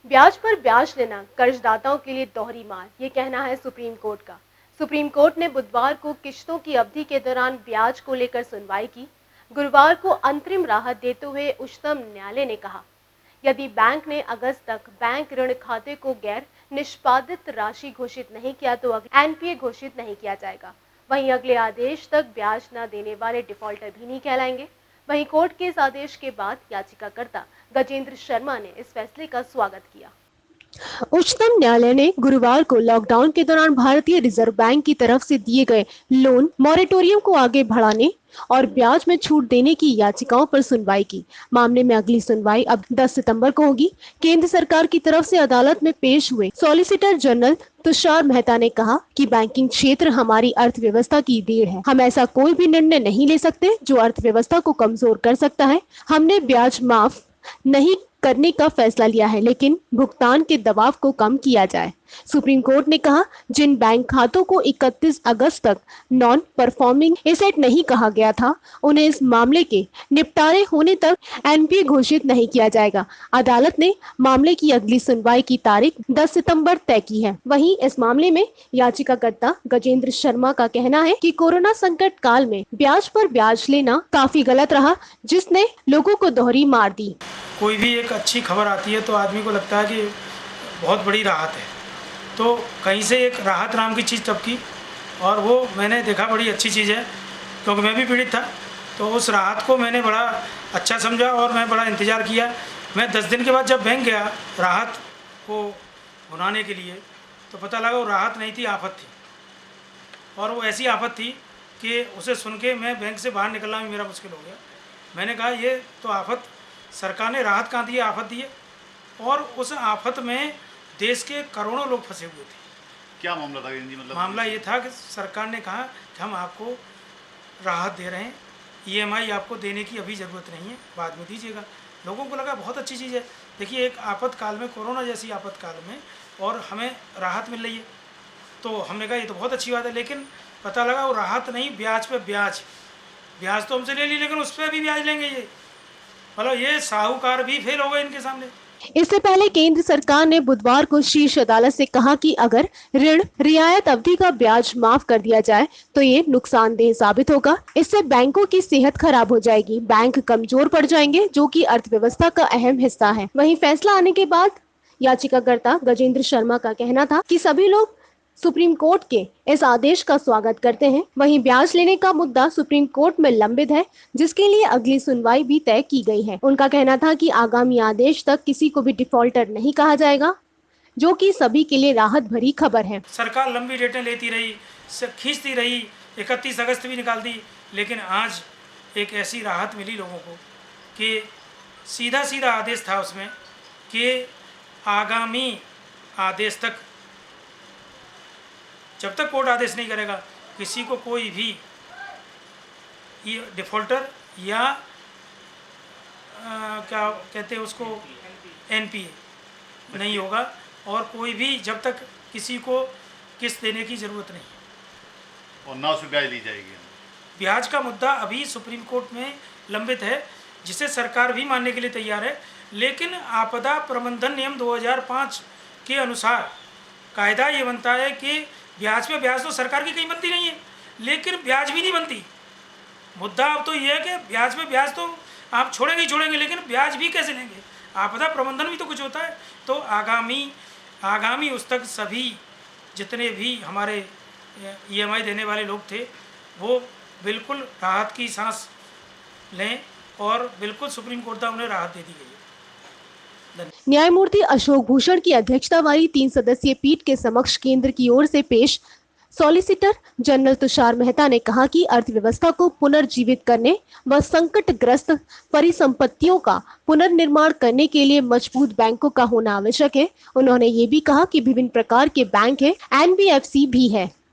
ब्याज पर ब्याज लेना कर्जदाताओं के लिए दोहरी मार, ये कहना है सुप्रीम कोर्ट का। सुप्रीम कोर्ट ने बुधवार को किश्तों की अवधि के दौरान ब्याज को लेकर सुनवाई की। गुरुवार को अंतरिम राहत देते हुए उच्चतम न्यायालय ने कहा, यदि बैंक ने अगस्त तक बैंक ऋण खाते को गैर निष्पादित राशि घोषित नहीं किया तो एनपीए घोषित नहीं किया जाएगा। वहीं अगले आदेश तक ब्याज न देने वाले डिफॉल्टर भी नहीं कहलाएंगे। वहीं कोर्ट के इस आदेश के बाद याचिकाकर्ता गजेंद्र शर्मा ने इस फैसले का स्वागत किया। उच्चतम न्यायालय ने गुरुवार को लॉकडाउन के दौरान भारतीय रिजर्व बैंक की तरफ से दिए गए लोन मॉरेटोरियम को आगे बढ़ाने और ब्याज में छूट देने की याचिकाओं पर सुनवाई की। मामले में अगली सुनवाई अब 10 सितंबर को होगी। केंद्र सरकार की तरफ से अदालत में पेश हुए सॉलिसिटर जनरल तुषार मेहता ने कहा कि बैंकिंग क्षेत्र हमारी अर्थव्यवस्था की रीढ़ है। हम ऐसा कोई भी निर्णय नहीं ले सकते जो अर्थव्यवस्था को कमजोर कर सकता है। हमने ब्याज माफ नहीं करने का फैसला लिया है, लेकिन भुगतान के दबाव को कम किया जाए। सुप्रीम कोर्ट ने कहा, जिन बैंक खातों को 31 अगस्त तक नॉन परफॉर्मिंग एसेट नहीं कहा गया था, उन्हें इस मामले के निपटारे होने तक एनपीए घोषित नहीं किया जाएगा। अदालत ने मामले की अगली सुनवाई की तारीख 10 सितंबर तय की है। वहीं इस मामले में याचिकाकर्ता गजेंद्र शर्मा का कहना है कि कोरोना संकट काल में ब्याज पर ब्याज लेना काफी गलत रहा, जिसने लोगों को दोहरी मार दी। कोई भी एक अच्छी खबर आती है तो आदमी को लगता है कि बहुत बड़ी राहत है, तो कहीं से एक राहत नाम की चीज़ टपकी और वो मैंने देखा बड़ी अच्छी चीज़ है, क्योंकि मैं भी पीड़ित था। तो उस राहत को मैंने बड़ा अच्छा समझा और मैं बड़ा इंतज़ार किया। मैं 10 दिन के बाद जब बैंक गया राहत को भुनाने के लिए, तो पता लगा वो राहत नहीं थी, आफत थी। और वो ऐसी आफत थी कि उसे सुन के मैं बैंक से बाहर निकलना भी मेरा मुश्किल हो गया। मैंने कहा ये तो आफत, सरकार ने राहत कहाँ दी है, आफत दी है। और उस आफत में देश के करोड़ों लोग फंसे हुए थे। क्या मामला था जी? मतलब मामला ये था कि सरकार ने कहा कि हम आपको राहत दे रहे हैं, ईएमआई आपको देने की अभी ज़रूरत नहीं है, बाद में दीजिएगा। लोगों को लगा बहुत अच्छी चीज़ है। देखिए, एक आपातकाल में, कोरोना जैसी आपातकाल में, और हमें राहत मिल रही है, तो हमने कहा ये तो बहुत अच्छी बात है। लेकिन पता लगा वो राहत नहीं, ब्याज पे ब्याज। ब्याज तो हमसे ले ली, लेकिन उस पर भी ब्याज लेंगे ये। मतलब ये साहूकार भी फेल हो गए इनके सामने। इससे पहले केंद्र सरकार ने बुधवार को शीर्ष अदालत से कहा कि अगर ऋण रियायत अवधि का ब्याज माफ कर दिया जाए तो ये नुकसानदेह साबित होगा। इससे बैंकों की सेहत खराब हो जाएगी, बैंक कमजोर पड़ जाएंगे, जो कि अर्थव्यवस्था का अहम हिस्सा है। वहीं फैसला आने के बाद याचिकाकर्ता गजेंद्र शर्मा का कहना था कि सभी लोग सुप्रीम कोर्ट के इस आदेश का स्वागत करते हैं। वहीं ब्याज लेने का मुद्दा सुप्रीम कोर्ट में लंबित है, जिसके लिए अगली सुनवाई भी तय की गई है। उनका कहना था कि आगामी आदेश तक किसी को भी डिफॉल्टर नहीं कहा जाएगा, जो कि सभी के लिए राहत भरी खबर है। सरकार लंबी डेटें लेती रही, खींचती रही, 31 अगस्त भी निकाल दी, लेकिन आज एक ऐसी राहत मिली लोगों को कि सीधा सीधा आदेश था उसमें कि आगामी आदेश तक, जब तक कोर्ट आदेश नहीं करेगा, किसी को कोई भी ये डिफ़ॉल्टर या क्या कहते हैं उसको, एनपीए नहीं होगा। और कोई भी, जब तक किसी को किस्त देने की ज़रूरत नहीं है, और ना उस पर ब्याज ली जाएगी। ब्याज का मुद्दा अभी सुप्रीम कोर्ट में लंबित है, जिसे सरकार भी मानने के लिए तैयार है। लेकिन आपदा प्रबंधन नियम 2005 के अनुसार कायदा ये बनता है कि ब्याज पे ब्याज तो सरकार की कहीं बनती नहीं है, लेकिन ब्याज भी नहीं बनती। मुद्दा अब तो ये है कि ब्याज पे ब्याज तो आप छोड़ेंगे ही छोड़ेंगे, लेकिन ब्याज भी कैसे लेंगे? आपदा प्रबंधन भी तो कुछ होता है। तो आगामी उस तक सभी जितने भी हमारे ईएमआई देने वाले लोग थे, वो बिल्कुल राहत की सांस लें, और बिल्कुल सुप्रीम कोर्ट द्वारा उन्हें राहत दे दी गई है। न्यायमूर्ति अशोक भूषण की अध्यक्षता वाली 3 सदस्यीय पीठ के समक्ष केंद्र की ओर से पेश सॉलिसिटर जनरल तुषार मेहता ने कहा कि अर्थव्यवस्था को पुनर्जीवित करने व संकटग्रस्त परिसंपत्तियों का पुनर्निर्माण करने के लिए मजबूत बैंकों का होना आवश्यक है। उन्होंने ये भी कहा कि विभिन्न प्रकार के बैंक हैं, एनबीएफसी भी है।